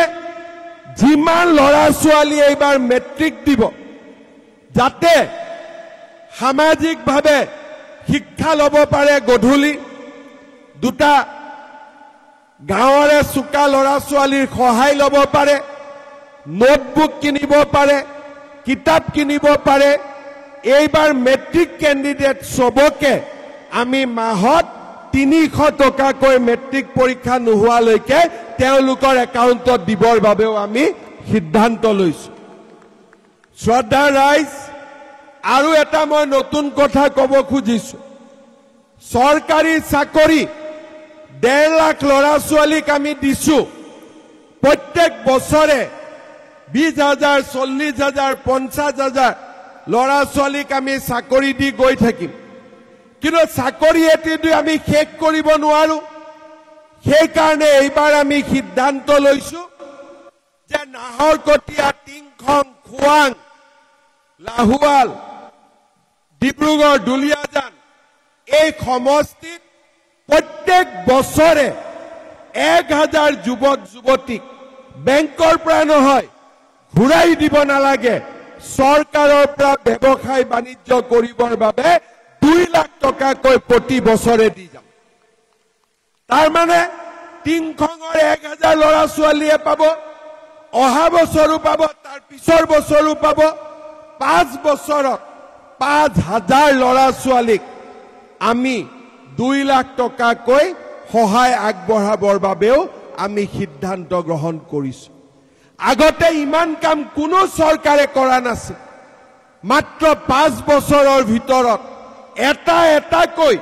যিমান ল'ৰা ছোৱালী এইবাৰ মেট্ৰিক দিব যাতে সামাজিকভাৱে শিক্ষা ল'ব পাৰে গধূলি দুটা গাঁৱৰে চুকা ল'ৰা ছোৱালীৰ সহায় ল'ব পাৰে নোটবুক কিনিব পাৰে কিতাপ কিনিব পাৰে এইবাৰ মেট্ৰিক কেণ্ডিডেট সবকে আমি মাহত 300 টকাকৈ মেট্ৰিক পৰীক্ষা নোহোৱালৈকে তেওঁলোকৰ একাউণ্টত দিবৰ বাবেও আমি সিদ্ধান্ত লৈছো শ্ৰদ্ধা ৰাইজ আৰু এটা মই নতুন কথা ক'ব খুজিছো চৰকাৰী চাকৰি 1.5 লাখ ল'ৰা ছোৱালীক আমি দিছো প্ৰত্যেক বছৰে 20,000 40,000 50,000 ল'ৰা ছোৱালীক আমি চাকৰি দি গৈ থাকিম কিন্তু চাকৰি এটি আমি শেষ কৰিব নোৱাৰো সেই কাৰণে এইবাৰ আমি সিদ্ধান্ত লৈছো যে নাহৰকটীয়া টিংখং খুৱাং লাহুৱাল ডিব্ৰুগড় দুলিয়াজান এই সমষ্টিত প্ৰত্যেক বছৰে 1,000 যুৱক যুৱতীক বেংকৰ পৰা নহয় ঘূৰাই দিব নালাগে চৰকাৰৰ পৰা ব্যৱসায় বাণিজ্য কৰিবৰ বাবে 2 লাখ টকাকৈ প্ৰতি বছৰে দি যাম তাৰ মানে টিংখঙৰ 1,000 ল'ৰা ছোৱালীয়ে পাব অহা বছৰো পাব তাৰ পিছৰ বছৰো পাব 5 বছৰত 5,000 ল'ৰা ছোৱালীক আমি 2 লাখ টকাকৈ সহায় আগবঢ়াবৰ বাবেও আমি সিদ্ধান্ত গ্ৰহণ কৰিছো আগতে ইমান কাম কোনো চৰকাৰে কৰা নাছিল মাত্ৰ 5 বছৰৰ ভিতৰত এটাকৈ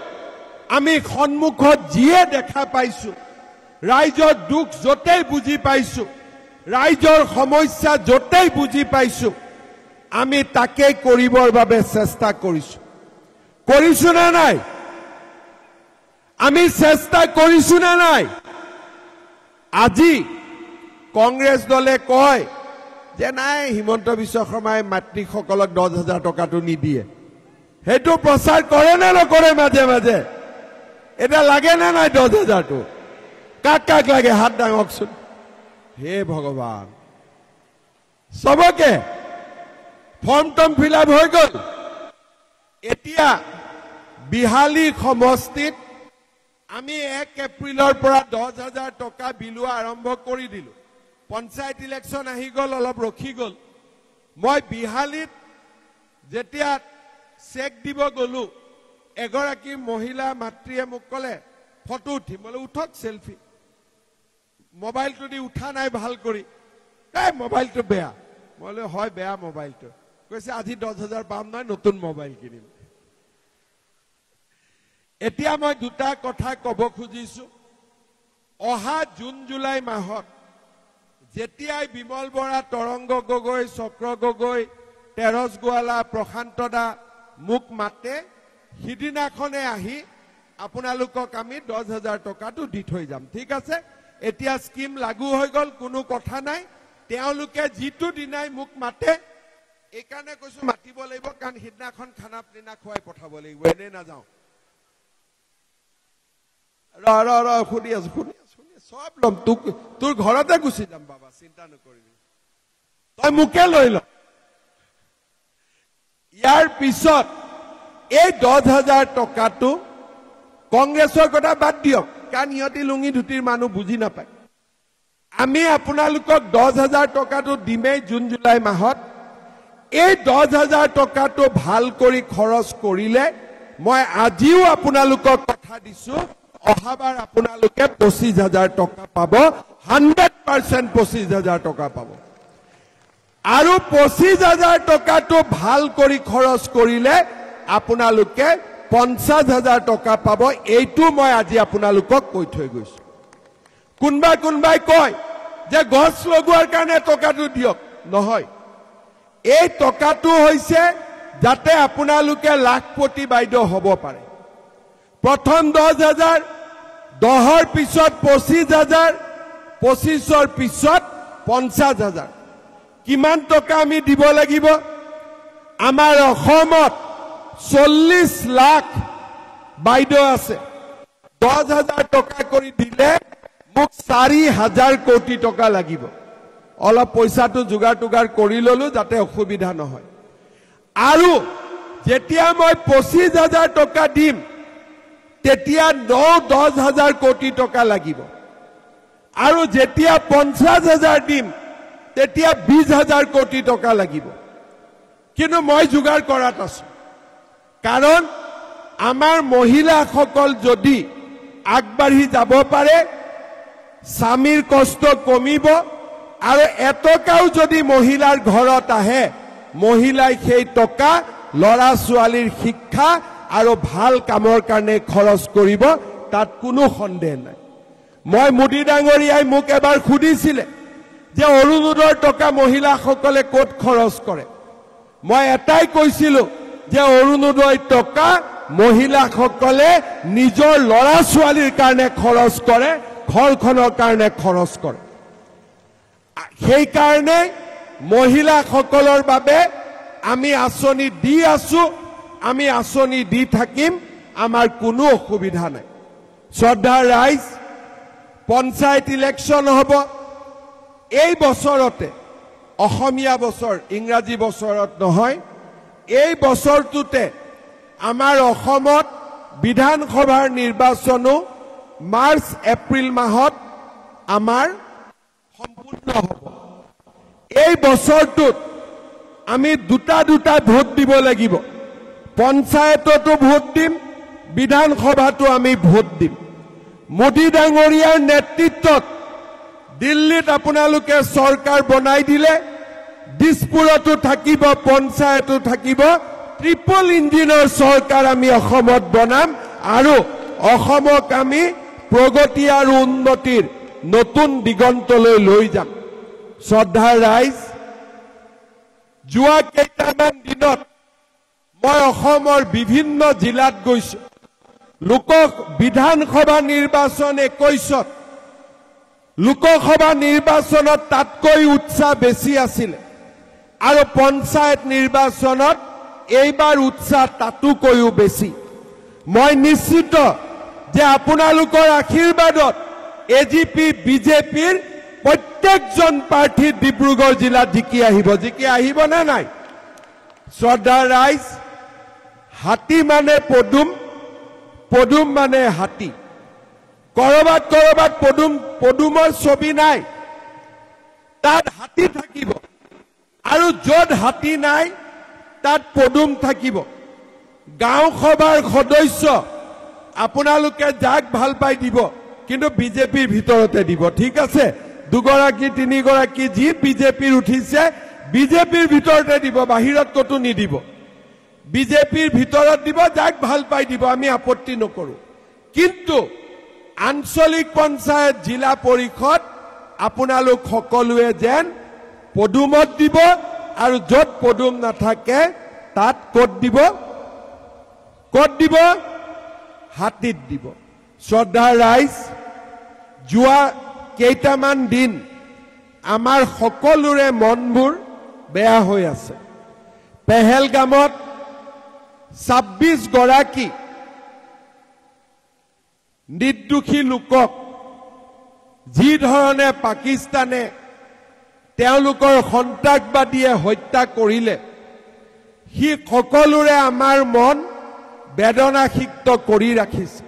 আমি সন্মুখত যিয়ে দেখা পাইছো ৰাইজৰ দুখ যতেই বুজি পাইছো ৰাইজৰ সমস্যা যতেই বুজি পাইছো আমি তাকে কৰিবৰ বাবে চেষ্টা কৰিছো না নাই আমি চেষ্টা কৰিছো না নাই আজি কংগ্ৰেছ দলে কয় যে নাই হিমন্ত বিশ্ব শৰ্মাই মাতৃসকলক 10,000 টকাটো নিদিয়ে হেতু প্ৰচাৰ কৰে না নকৰে মাজে মাজে এটা লাগে না নাই 10,000টো কাক লাগে হাত দাঙকচোন হে ভগৱান সবকে ফৰ্ম ফিল আপ হৈ গল এতিয়া বিহালী সমষ্টিত আমি 1 এপ্ৰিলৰ পৰা 10,000 টকা বিলোৱা আৰম্ভ কৰি দিলো পঞ্চায়ত ইলেকশন আহি গল অলপ ৰখি গল মই বিহালীত যেতিয়া চেক দিব গলো এগৰাকী মহিলা মাতৃয়ে মোক কলে ফটো উঠি মই উঠক সেলফি মোবাইলটো দি উঠা নাই ভাল কৰি এই মোবাইলটো বেয়া মই হয় বেয়া মোবাইলটো কৈছে আজি 10,000 পাম নাই নতুন মোবাইল কিনিম এতিয়া মই দুটা কথা ক'ব খুজিছো অহা জুন জুলাই মাহত যেতিয়াই বিমল বৰা তৰংগ গগৈ চক্ৰ গগৈ তেৰছ গোৱালা প্ৰশান্ত দা মুখ মাতে সিদিনাখনে আহি আপোনালোকক আমি 10,000 টকাটো দি থৈ যাম ঠিক আছে এতিয়া স্কিম লাগু হৈ গল কোনো কথা নাই তেওঁলোকে জিতু দিনাই মুখ মাতে এইকাৰণে কৈছো মাতিব লাগিব কাৰণ সিদিনাখন খানা পিনা খুৱাই পঠাব লাগিব এনে না যাও ৰ শুনি আছো সব লম তোৰ ঘৰতে গুচি যাম বাবা চিন্তা নকৰিবি তই মুকে লৈ ল ইয়াৰ পিছত এই 10,000 টকাটো কংগ্ৰেছৰ কথা বাদ দিয়ক কাৰণ ইহঁতি লুঙি ধুতিৰ মানুহ বুজি নাপায় আমি আপোনালোকক 10,000 টকাটো দিমেই জুন জুলাই মাহত এই 10,000 টকাটো ভাল কৰি খৰচ কৰিলে মই আজিও আপোনালোকক কথা দিছো অহাবাৰ আপোনালোকে 25,000 টকা পাব 100% 25,000 টকা পাব আৰু 25,000 টকাটো ভাল কৰি খৰচ কৰিলে আপোনালোকে 50,000 টকা পাব এইটো মই আজি আপোনালোকক কৈ থৈ গৈছো কোনবাই কয় যে গছ লগোৱাৰ কাৰণে টকাটো দিয়ক নহয় এই টকাটো হৈছে যাতে আপোনালোকে লাখপতি বাইদেউ হ'ব পাৰে প্ৰথম 10,000 10ৰ পিছত 25,000 25ৰ পিছত 50,000 কিমান টকা আমি দিব লাগিব আমাৰ অসমত 40 লাখ বাইদেউ আছে 10,000 টকা কৰি দিলে মোক 4,000 কোটি টকা লাগিব অলপ পইচাটো যোগাৰ কৰি ললো যাতে অসুবিধা নহয় আৰু যেতিয়া মই 25,000 টকা দিম তেতিয়া 10,000 কোটি টকা লাগিব আৰু যেতিয়া 50,000 দিম তেতিয়া 20,000 কোটি টকা লাগিব কিন্তু মই যোগাৰ কৰাত আছো কাৰণ আমাৰ মহিলাসকল যদি আগবাঢ়ি যাব পাৰে স্বামীৰ কষ্ট কমিব আৰু এটকাও যদি মহিলাৰ ঘৰত আহে মহিলাই সেই টকা লৰা ছোৱালীৰ শিক্ষা আৰু ভাল কামৰ কাৰণে খৰচ কৰিব তাত কোনো সন্দেহ নাই মই মোদী ডাঙৰীয়াই মোক এবাৰ খুদিছিলে যে অৰুণোদয়ৰ টকা মহিলাসকলে ক'ত খৰচ কৰে মই এটাই কৈছিলো যে অৰুণোদয়ৰ টকা মহিলাসকলে নিজৰ লৰা ছোৱালীৰ কাৰণে খৰচ কৰে ঘৰখনৰ কাৰণে খৰচ কৰে সেই কাৰণে মহিলাসকলৰ বাবে আমি আঁচনি দি আছো আমি আঁচনি দি থাকিম আমাৰ কোনো অসুবিধা নাই শ্ৰদ্ধাৰ ৰাইজ পঞ্চায়ত ইলেকশ্যন হ'ব এই বছৰতে অসমীয়া বছৰ ইংৰাজী বছৰত নহয় এই বছৰটোতে আমাৰ অসমত বিধানসভাৰ নিৰ্বাচনো মাৰ্চ এপ্ৰিল মাহত আমাৰ সম্পূৰ্ণ হ'ব এই বছৰটোত আমি দুটা ভোট দিব লাগিব পঞ্চায়ততো ভোট দিম বিধানসভাতো আমি ভোট দিম মোদী ডাঙৰীয়াৰ নেতৃত্বত দিল্লীত আপোনালোকে চৰকাৰ বনাই দিলে দিছপুৰতো থাকিব পঞ্চায়তো থাকিব ট্ৰিপল ইঞ্জিনৰ চৰকাৰ আমি অসমত বনাম আৰু অসমক আমি প্ৰগতি আৰু উন্নতিৰ নতুন দিগন্তলৈ লৈ যাম শ্ৰদ্ধাৰ ৰাইজ যোৱা কেইটামান দিনত মই অসমৰ বিভিন্ন জিলাত গৈছো লোক বিধানসভা নিৰ্বাচন 21ত লোকসভা নিৰ্বাচনত তাতকৈ উৎসাহ বেছি আছিল আৰু পঞ্চায়ত নিৰ্বাচনত এইবাৰ উৎসাহ তাতোকৈও বেছি মই নিশ্চিত যে আপোনালোকৰ আশীৰ্বাদত এজিপি বিজেপিৰ প্ৰত্যেকজন প্ৰাৰ্থী ডিব্ৰুগড় জিলাত জিকি আহিব না নাই শ্ৰদ্ধাৰ ৰাইজ হাতী মানে পদুম মানে হাতী কৰবাত পদুমৰ ছবি নাই তাত হাতী থাকিব আৰু য'ত হাতী নাই তাত পদুম থাকিব গাঁও সভাৰ সদস্য আপোনালোকে যাক ভাল পাই দিব কিন্তু বিজেপিৰ ভিতৰতে দিব ঠিক আছে দুগৰাকী তিনিগৰাকী যি বিজেপিৰ উঠিছে বিজেপিৰ ভিতৰতে দিব বাহিৰত কতো নিদিব বিজেপিৰ ভিতৰত দিব যাক ভাল পাই দিব আমি আপত্তি নকৰো কিন্তু আঞ্চলিক পঞ্চায়ত জিলা পৰিষদ আপোনালোক সকলোৱে যেন পদুমত দিব আৰু য'ত পদুম নাথাকে তাত ক'ত দিব হাতীত দিব শ্ৰদ্ধাৰ ৰাইজ যোৱা কেইটামান দিন আমাৰ সকলোৰে মনবোৰ বেয়া হৈ আছে পেহেলগামত 26 গৰাকী নিৰ্দোষী লোকক যি ধৰণে পাকিস্তানে তেওঁলোকৰ সন্ত্ৰাসবাদীয়ে হত্যা কৰিলে হি সকলোৰে আমাৰ মন বেদনাসিক্ত কৰি ৰাখিছে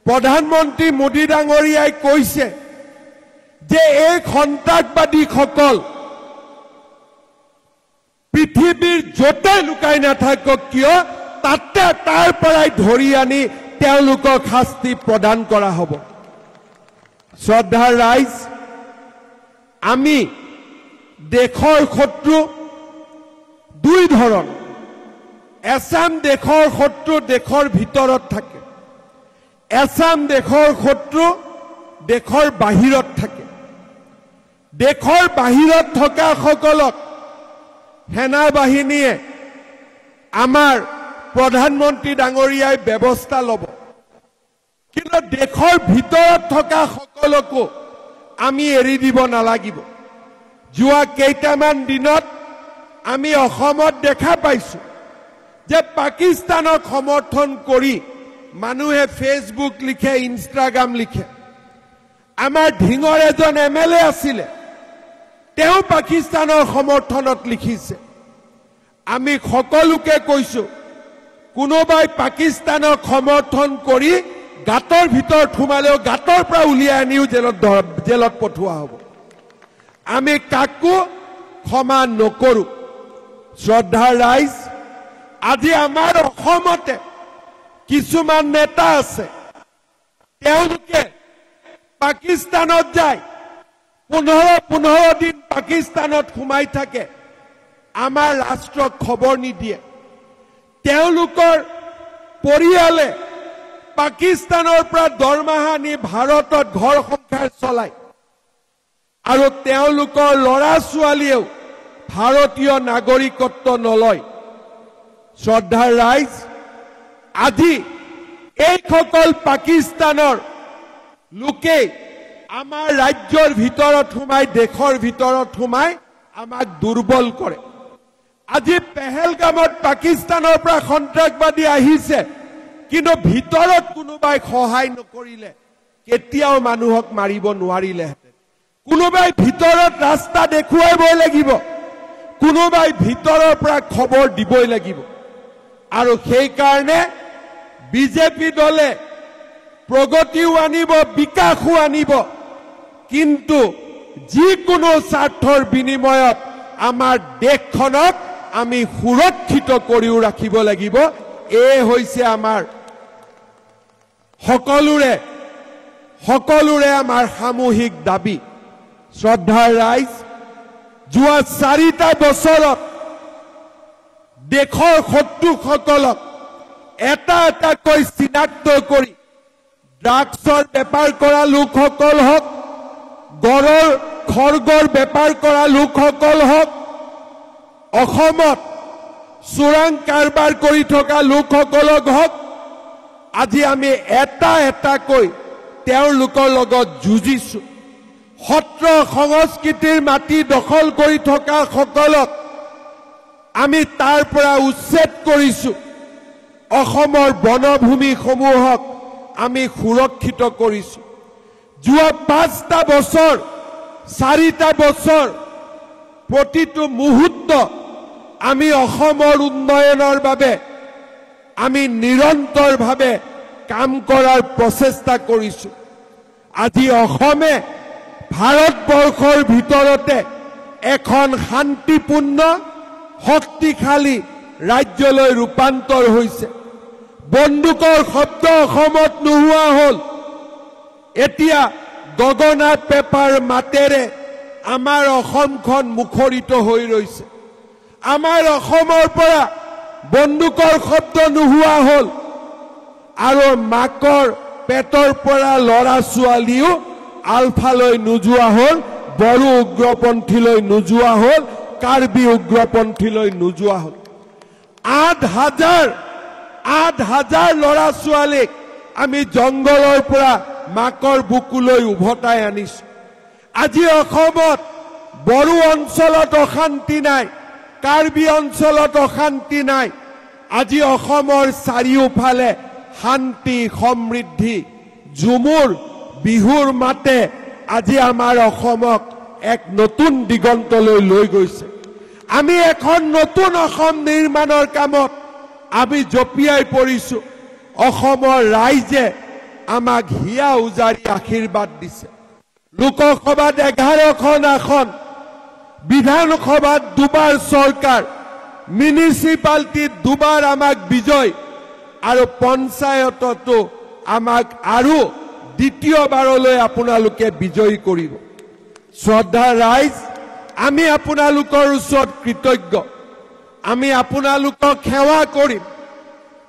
প্ৰধানমন্ত্ৰী মোদী ডাঙৰীয়াই কৈছে যে এই সন্ত্ৰাসবাদীসকল পৃথিৱীৰ য'তে লুকাই নাথাকক কিয় তাতে তাৰ পৰাই ধৰি আনি তেওঁলোকক শাস্তি প্ৰদান কৰা হ'ব শ্ৰদ্ধাৰ ৰাইজ আমি দেশৰ শত্ৰু দুই ধৰণ এছাম দেশৰ শত্ৰু দেশৰ ভিতৰত থাকে এছাম দেশৰ শত্ৰু দেশৰ বাহিৰত থাকে দেশৰ বাহিৰত থকা সকলক সেনা বাহিনীয়ে আমাৰ প্ৰধানমন্ত্ৰী ডাঙৰীয়াই ব্যৱস্থা ল'ব কিন্তু দেশৰ ভিতৰত থকা সকলকো আমি এৰি দিব নালাগিব যোৱা কেইটামান দিনত আমি অসমত দেখা পাইছো যে পাকিস্তানক সমৰ্থন কৰি মানুহে ফেসবুক লিখে ইনষ্টাগ্ৰাম লিখে আমাৰ ঢিঙৰ এজন এমএলএ আছিলে তেওঁ পাকিস্তানৰ সমৰ্থনত লিখিছে আমি সকলোকে কৈছো কোনোবাই পাকিস্তানক সমৰ্থন কৰি গাতৰ ভিতৰত সোমালেও গাতৰ পৰা উলিয়াই আনিও জেলত পঠোৱা হ'ব আমি কাকো ক্ষমা নকৰো শ্ৰদ্ধা ৰাইজ আজি আমাৰ অসমতে কিছুমান নেতা আছে তেওঁলোকে পাকিস্তানত যায় 15 দিন পাকিস্তানত সোমাই থাকে আমাৰ ৰাষ্ট্ৰক খবৰ নিদিয়ে তেওঁলোকৰ পৰিয়ালে পাকিস্তানৰ পৰা দৰমহা নি ভাৰতত ঘৰ সংসাৰ চলায় আৰু তেওঁলোকৰ ল'ৰা ছোৱালীয়েও ভাৰতীয় নাগৰিকত্ব নলয় শ্ৰদ্ধাৰ ৰাইজ আজি এইসকল পাকিস্তানৰ লোকে আমাৰ ৰাজ্যৰ ভিতৰত সোমাই দেশৰ ভিতৰত সোমাই আমাক দুৰ্বল কৰে আজি পেহেলগামত পাকিস্তানৰ পৰা সন্ত্ৰাসবাদী আহিছে কিন্তু ভিতৰত কোনোবাই সহায় নকৰিলে কেতিয়াও মানুহক মাৰিব নোৱাৰিলেহেঁতেন কোনোবাই ভিতৰত ৰাস্তা দেখুৱাবই লাগিব কোনোবাই ভিতৰৰ পৰা খবৰ দিবই লাগিব আৰু সেই কাৰণে বিজেপি দলে প্ৰগতিও আনিব বিকাশও আনিব কিন্তু যিকোনো স্বাৰ্থৰ বিনিময়ত আমাৰ দেশখনক আমি সুৰক্ষিত কৰিও ৰাখিব লাগিব এই হৈছে আমাৰ সকলোৰে আমাৰ সামূহিক দাবী শ্ৰদ্ধাৰ ৰাইজ যোৱা 4টা বছৰত দেশৰ শত্ৰুসকলক এটাকৈ চিনাক্ত কৰি ড্ৰাগছৰ বেপাৰ কৰা লোকসকল হওক গড়ৰ খৰ্গৰ বেপাৰ কৰা লোকসকল হওক অসমত চোৰাং কাৰবাৰ কৰি থকা লোকসকলক হওক আজি আমি এটাকৈ তেওঁলোকৰ লগত যুঁজিছো সত্ৰ সংস্কৃতিৰ মাটি দখল কৰি থকা সকলক আমি তাৰ পৰা উচ্ছেদ কৰিছো অসমৰ বনভূমিসমূহক আমি সুৰক্ষিত কৰিছো যোৱা 5টা বছৰ 4টা বছৰ প্ৰতিটো মুহূৰ্ত আমি অসমৰ উন্নয়নৰ বাবে আমি নিৰন্তৰভাৱে কাম কৰাৰ প্ৰচেষ্টা কৰিছো আজি অসমে ভাৰতবৰ্ষৰ ভিতৰতে এখন শান্তিপূৰ্ণ শক্তিশালী ৰাজ্যলৈ ৰূপান্তৰ হৈছে বন্দুকৰ শব্দ অসমত নোহোৱা হ'ল এতিয়া গগনা পেপাৰ মাতেৰে আমাৰ অসমখন মুখৰিত হৈ ৰৈছে আমাৰ অসমৰ পৰা বন্দুকৰ শব্দ নোহোৱা হ'ল আৰু মাকৰ পেটৰ পৰা ল'ৰা ছোৱালীও আলফালৈ নোযোৱা হ'ল বড়ো উগ্ৰপন্থীলৈ নোযোৱা হ'ল কাৰ্বি উগ্ৰপন্থীলৈ নোযোৱা হ'ল 8,000 ল'ৰা ছোৱালীক আমি জংগলৰ পৰা মাকৰ বুকুলৈ উভতাই আনিছো আজি অসমত বড়ো অঞ্চলত অশান্তি নাই কাৰ্বি অঞ্চলত অশান্তি নাই আজি অসমৰ চাৰিওফালে শান্তি সমৃদ্ধি ঝুমুৰ বিহুৰ মাতে আজি আমাৰ অসমক এক নতুন দিগন্তলৈ লৈ গৈছে আমি এখন নতুন অসম নিৰ্মাণৰ কামত আমি জপিয়াই পৰিছো অসমৰ ৰাইজে আমাক হিয়া উজাৰি আশীৰ্বাদ দিছে লোকসভাত 11খন আসন বিধানসভাত দুবাৰ চৰকাৰ মিউনিচিপালিটিত দুবাৰ আমাক বিজয় আৰু পঞ্চায়ততো আমাক আৰু দ্বিতীয়বাৰলৈ আপোনালোকে বিজয়ী কৰিব শ্ৰদ্ধা ৰাইজ আমি আপোনালোকৰ ওচৰত কৃতজ্ঞ আমি আপোনালোকক সেৱা কৰিম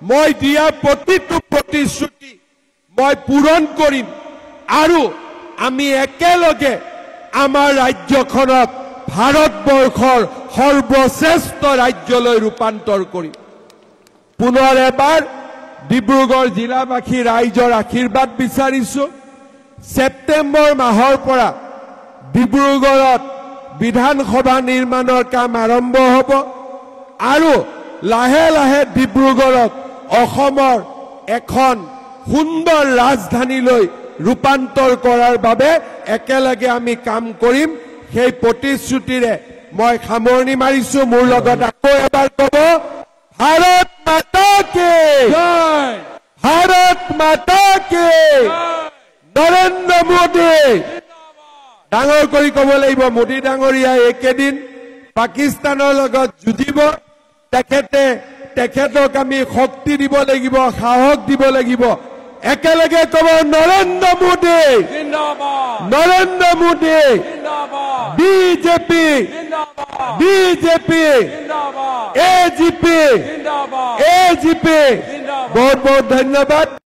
মই দিয়া প্ৰতিটো প্ৰতিশ্ৰুতি মই পূৰণ কৰিম আৰু আমি একেলগে আমাৰ ৰাজ্যখনক ভাৰতবৰ্ষৰ সৰ্বশ্ৰেষ্ঠ ৰাজ্যলৈ ৰূপান্তৰ কৰিম পুনৰ এবাৰ ডিব্ৰুগড় জিলাবাসী ৰাইজৰ আশীৰ্বাদ বিচাৰিছো ছেপ্টেম্বৰ মাহৰ পৰা ডিব্ৰুগড়ত বিধানসভা নিৰ্মাণৰ কাম আৰম্ভ হ'ব আৰু লাহে লাহে ডিব্ৰুগড়ক অসমৰ এখন সুন্দৰ ৰাজধানীলৈ ৰূপান্তৰ কৰাৰ বাবে একেলগে আমি কাম কৰিম সেই প্ৰতিশ্ৰুতিৰে মই সামৰণি মাৰিছো মোৰ লগত আকৌ এবাৰ ক'ব ভাৰত মাতা কি জয় ভাৰত মাতা কি নৰেন্দ্ৰ মোদী ডাঙৰ কৰি ক'ব লাগিব মোদী ডাঙৰীয়া একেদিন পাকিস্তানৰ লগত যুঁজিব তেখেতক আমি শক্তি দিব লাগিব সাহস দিব লাগিব একেলগে ক'ব নৰেন্দ্ৰ মোদী জিন্দাবাদ নৰেন্দ্ৰ মোদী জিন্দাবাদ বিজেপি জিন্দাবাদ বিজেপি জিন্দাবাদ এজিপি জিন্দাবাদ এজিপি জিন্দাবাদ বহুত বহুত ধন্যবাদ